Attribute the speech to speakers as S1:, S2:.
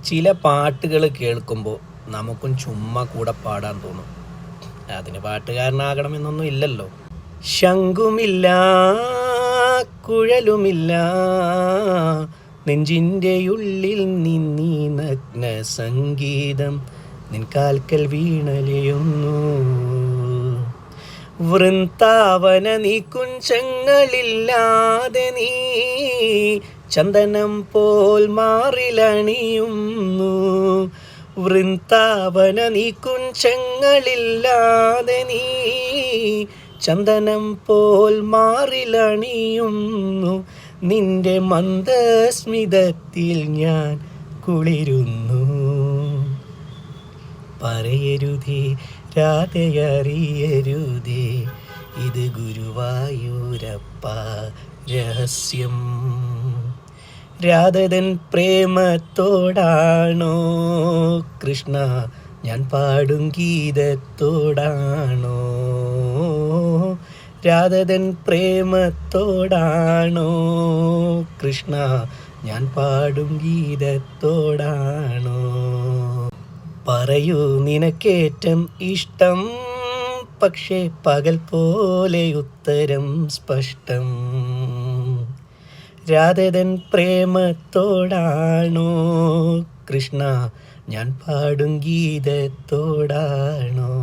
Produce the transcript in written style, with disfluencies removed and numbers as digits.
S1: ചില പാട്ടുകൾ കേൾക്കുമ്പോൾ നമുക്കും ചുമ്മാ കൂടെ പാടാൻ തോന്നും. അതിന് പാട്ടുകാരനാകണമെന്നൊന്നും ഇല്ലല്ലോ. ശംഖുമില്ല, കുഴലുമില്ല, നെഞ്ചിൻ്റെ ഉള്ളിൽ നിന്നീ നഗ്ന സംഗീതം നിൻ കാൽക്കൽ വീണലിയുന്നു. വൃന്ദാവന നീ കുഞ്ചങ്ങളില്ലാതെ നീ ചന്ദനം പോൽ മാറിലണിയുന്നു. വൃന്ദാവന നീ കുഞ്ചങ്ങളില്ലാതെ നീ ചന്ദനം പോൽ മാറിലണിയുന്നു. നിന്റെ മന്ദസ്മിതത്തിൽ ഞാൻ കുളിരുന്നു. പറയരുതേ രാധയറിയരുതേ, ഇത് ഗുരുവായൂരപ്പ രഹസ്യം. രാധതൻ പ്രേമത്തോടാണോ കൃഷ്ണ ഞാൻ പാടും ഗീതത്തോടാണോ? രാധതൻ പ്രേമത്തോടാണോ കൃഷ്ണ ഞാൻ പാടും ഗീതത്തോടാണോ? പറയൂ നിനക്കേറ്റം ഇഷ്ടം, പക്ഷേ പകൽ പോലെ ഉത്തരം സ്പഷ്ടം. രാധതൻ പ്രേമത്തോടാണോ കൃഷ്ണ ഞാൻ പാടും ഗീതത്തോടാണോ?